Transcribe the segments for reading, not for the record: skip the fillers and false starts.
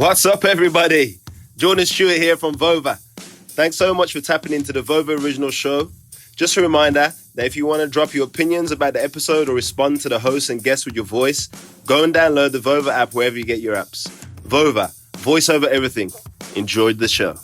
What's up, everybody? Jordan Stewart here from Vover. Thanks so much for tapping into the Vover Original Show. Just a reminder that if you want to drop your opinions about the episode or respond to the host and guests with your voice, go and download the Vover app wherever you get your apps. Vover, voice over everything. Enjoyed the show.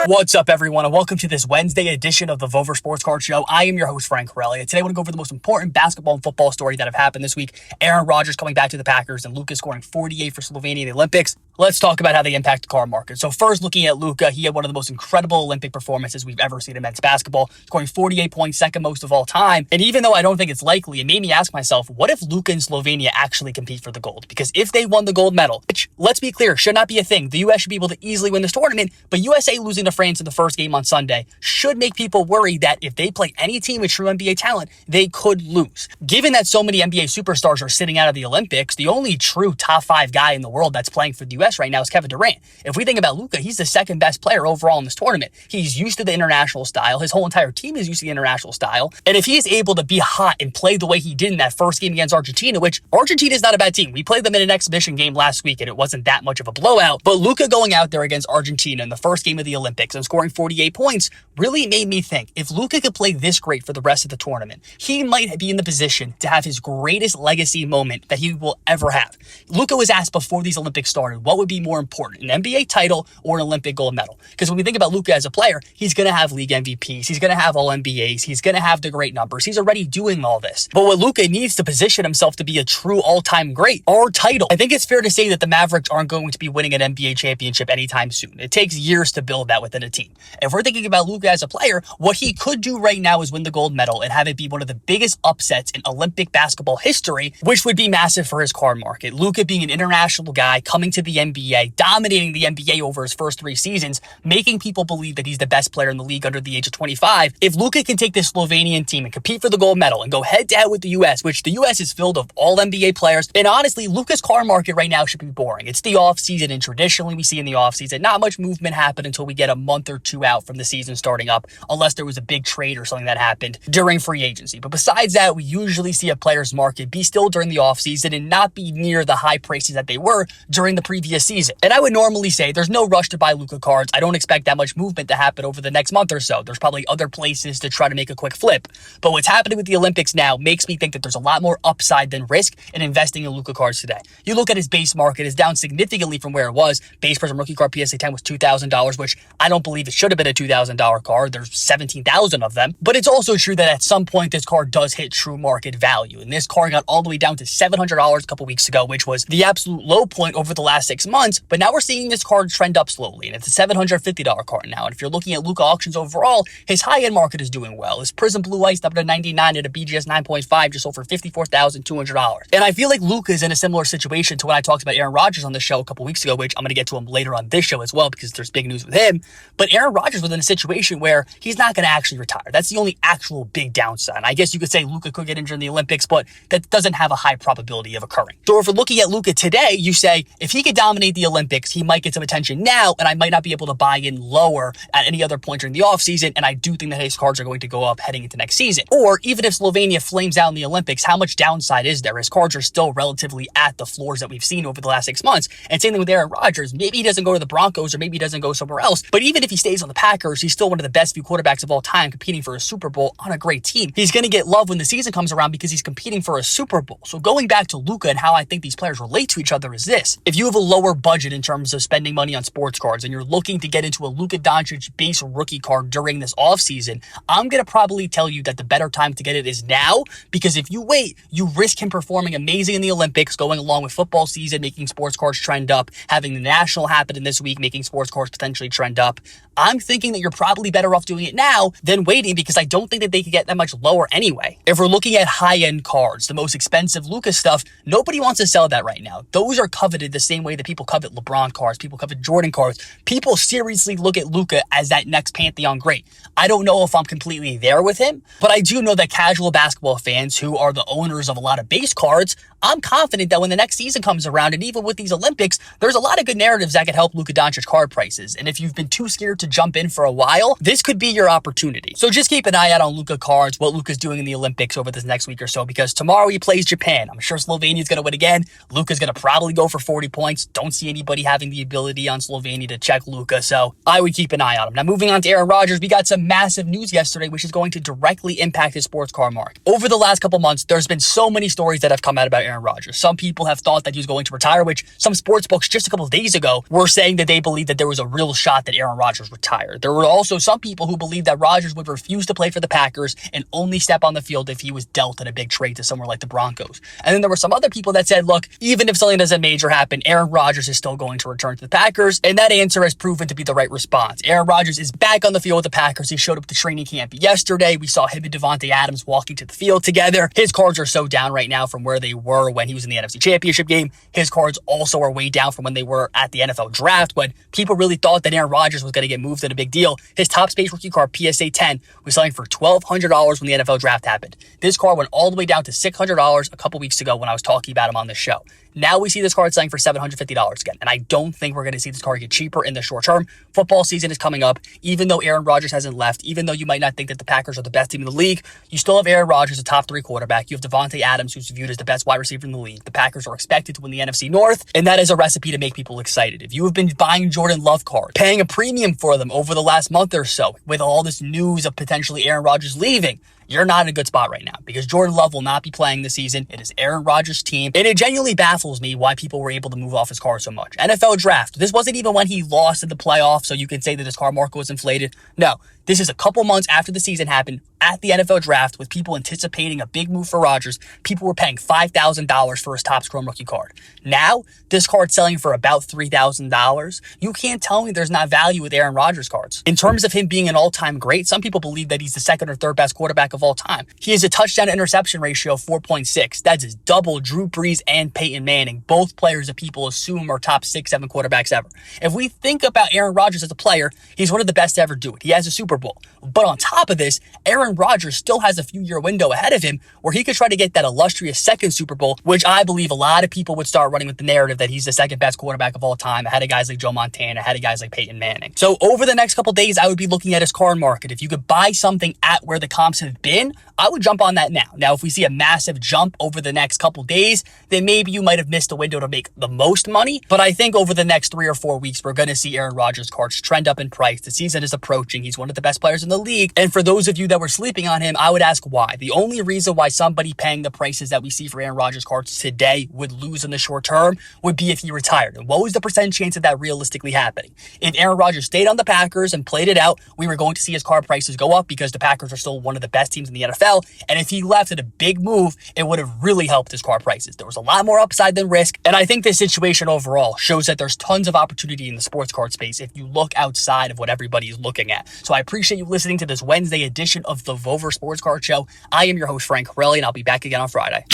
What's up, everyone, and welcome to this Wednesday edition of the Vover Sports Card Show. I am your host, Hrelja. Today, I want to go over the most important basketball and football story that have happened this week. Aaron Rodgers coming back to the Packers and Luka scoring 48 for Slovenia in the Olympics. Let's talk about how they impact the card market. So first, looking at Luka, he had one of the most incredible Olympic performances we've ever seen in men's basketball, scoring 48 points, second most of all time. And even though I don't think it's likely, it made me ask myself, what if Luka and Slovenia actually compete for the gold? Because if they won the gold medal, which, let's be clear, should not be a thing. The U.S. should be able to easily win this tournament, but USA losing to France in the first game on Sunday should make people worry that if they play any team with true NBA talent, they could lose. Given that so many NBA superstars are sitting out of the Olympics, the only true top 5 guy in the world that's playing for the U.S. right now is Kevin Durant. If we think about Luka, he's the second best player overall in this tournament. He's used to the international style. His whole entire team is used to the international style. And if he is able to be hot and play the way he did in that first game against Argentina, which Argentina is not a bad team. We played them in an exhibition game last week and it wasn't that much of a blowout. But Luka going out there against Argentina in the first game of the Olympics and scoring 48 points really made me think, if Luka could play this great for the rest of the tournament, he might be in the position to have his greatest legacy moment that he will ever have. Luka was asked before these Olympics started, what would be more important, an NBA title or an Olympic gold medal? Because when we think about Luka as a player, he's going to have league MVPs, he's going to have all NBAs, he's going to have the great numbers, he's already doing all this. But what Luka needs to position himself to be a true all-time great, our title. I think it's fair to say that the Mavericks aren't going to be winning an NBA championship anytime soon. It takes years to build that within a team. If we're thinking about Luka as a player, what he could do right now is win the gold medal and have it be one of the biggest upsets in Olympic basketball history, which would be massive for his card market. Luka being an international guy, coming to the NBA, dominating the NBA over his first 3 seasons, making people believe that he's the best player in the league under the age of 25. If Luka can take this Slovenian team and compete for the gold medal and go head-to-head with the U.S., which the U.S. is filled of all NBA players, and honestly, Luka's card market right now should be boring. It's the offseason, and traditionally we see in the offseason, not much movement happen until we get a month or 2 out from the season starting up, unless there was a big trade or something that happened during free agency. But besides that, we usually see a player's market be still during the offseason and not be near the high prices that they were during the previous season. And I would normally say there's no rush to buy Luka cards. I don't expect that much movement to happen over the next month or so. There's probably other places to try to make a quick flip. But what's happening with the Olympics now makes me think that there's a lot more upside than risk in investing in Luka cards today. You look at his base market, is down significantly from where it was. Base Prism rookie card PSA 10 was $2,000, which I don't believe it should have been a $2,000 card. There's 17,000 of them. But it's also true that at some point this card does hit true market value. And this card got all the way down to $700 a couple weeks ago, which was the absolute low point over the last 6 months. But now we're seeing this card trend up slowly, and it's a $750 card now. And if you're looking at Luka auctions overall, his high-end market is doing well. His Prism Blue Ice up to 99 at a BGS 9.5 just over $54,200. And I feel like Luka is in a similar situation to when I talked about Aaron Rodgers on the show a couple weeks ago, which I'm going to get to him later on this show as well because there's big news with him. But Aaron Rodgers was in a situation where he's not going to actually retire. That's the only actual big downside. I guess you could say Luka could get injured in the Olympics, but that doesn't have a high probability of occurring. So if we're looking at Luka today, you say if he could dominate the Olympics, he might get some attention now, and I might not be able to buy in lower at any other point during the offseason, and I do think that his cards are going to go up heading into next season. Or even if Slovenia flames out in the Olympics, how much downside is there? His cards are still relatively at the floors that we've seen over the last 6 months. And same thing with Aaron Rodgers. Maybe he doesn't go to the Broncos, or maybe he doesn't go somewhere else, but even if he stays on the Packers, he's still one of the best few quarterbacks of all time competing for a Super Bowl on a great team. He's going to get love when the season comes around because he's competing for a Super Bowl. So going back to Luka and how I think these players relate to each other is this. If you have a lower budget in terms of spending money on sports cards and you're looking to get into a Luka Doncic base rookie card during this offseason, I'm going to probably tell you that the better time to get it is now, because if you wait, you risk him performing amazing in the Olympics, going along with football season, making sports cards trend up, having the national happen in this week, making sports cards potentially trend up. I'm thinking that you're probably better off doing it now than waiting, because I don't think that they could get that much lower anyway. If we're looking at high-end cards, the most expensive Luka stuff, nobody wants to sell that right now. Those are coveted the same way that people covet LeBron cards, people covet Jordan cards. People seriously look at Luka as that next Pantheon great. I don't know if I'm completely there with him, but I do know that casual basketball fans who are the owners of a lot of base cards, I'm confident that when the next season comes around, and even with these Olympics, there's a lot of good narratives that could help Luka Doncic card prices. And if you've been too scared to jump in for a while, this could be your opportunity. So just keep an eye out on Luka cards, what Luka's doing in the Olympics over this next week or so, because tomorrow he plays Japan. I'm sure Slovenia's going to win again. Luka's going to probably go for 40 points. Don't see anybody having the ability on Slovenia to check Luka, so I would keep an eye on him. Now, moving on to Aaron Rodgers, we got some massive news yesterday, which is going to directly impact his sports car market. Over the last couple months, there's been so many stories that have come out about Aaron Rodgers. Some people have thought that he was going to retire, which some sports books just a couple of days ago were saying that they believed that there was a real shot that Aaron Rodgers retired. There were also some people who believed that Rodgers would refuse to play for the Packers and only step on the field if he was dealt in a big trade to somewhere like the Broncos. And then there were some other people that said, look, even if something doesn't major happen, Aaron Rodgers is still going to return to the Packers. And that answer has proven to be the right response. Aaron Rodgers is back on the field with the Packers. He showed up at the training camp yesterday. We saw him and Devontae Adams walking to the field together. His cards are so down right now from where they were when he was in the NFC Championship game. His cards also are way down from when they were at the NFL draft, when people really thought that Aaron Rodgers was going to get moved in a big deal. His top space rookie card, PSA 10, was selling for $1,200 when the NFL draft happened. This card went all the way down to $600 a couple weeks ago when I was talking about him on this show. Now we see this card selling for $750 again, and I don't think we're going to see this card get cheaper in the short term. Football season is coming up. Even though Aaron Rodgers hasn't left, even though you might not think that the Packers are the best team in the league, you still have Aaron Rodgers, a top 3 quarterback. You have Devontae Adams, who's viewed as the best wide receiver in the league. The Packers are expected to win the NFC North, and that is a recipe to make people excited. If you have been buying Jordan Love cards, paying a premium for them over the last month or so, with all this news of potentially Aaron Rodgers leaving, you're not in a good spot right now because Jordan Love will not be playing this season. It is Aaron Rodgers' team. And it genuinely baffles me why people were able to move off his card so much. NFL draft. This wasn't even when he lost in the playoffs, so you can say that his card market was inflated. No, this is a couple months after the season happened at the NFL draft with people anticipating a big move for Rodgers. People were paying $5,000 for his top Chrome rookie card. Now, this card's selling for about $3,000. You can't tell me there's not value with Aaron Rodgers cards. In terms of him being an all-time great, some people believe that he's the second or third best quarterback of all time. He has a touchdown to interception ratio of 4.6. That's his double Drew Brees and Peyton Manning, both players that people assume are top 6, 7 quarterbacks ever. If we think about Aaron Rodgers as a player, he's one of the best to ever do it. He has a Super Bowl. But on top of this, Aaron Rodgers still has a few-year window ahead of him where he could try to get that illustrious second Super Bowl, which I believe a lot of people would start running with the narrative that he's the second best quarterback of all time, ahead of guys like Joe Montana, ahead of guys like Peyton Manning. So over the next couple days, I would be looking at his card market. If you could buy something at where the comps have been, I would jump on that now. Now, if we see a massive jump over the next couple days, then maybe you might have missed a window to make the most money. But I think over the next 3 or 4 weeks, we're going to see Aaron Rodgers cards trend up in price. The season is approaching. He's one of the best players in the league. And for those of you that were sleeping on him, I would ask why. The only reason why somebody paying the prices that we see for Aaron Rodgers cards today would lose in the short term would be if he retired. And what was the percent chance of that realistically happening? If Aaron Rodgers stayed on the Packers and played it out, we were going to see his card prices go up because the Packers are still one of the best teams in the NFL. And if he left at a big move, it would have really helped his card prices. There was a lot more upside than risk. And I think this situation overall shows that there's tons of opportunity in the sports card space if you look outside of what everybody is looking at. So I appreciate you listening to this Wednesday edition of the Vover Sports Card Show. I am your host, Frank Hrelja, and I'll be back again on Friday.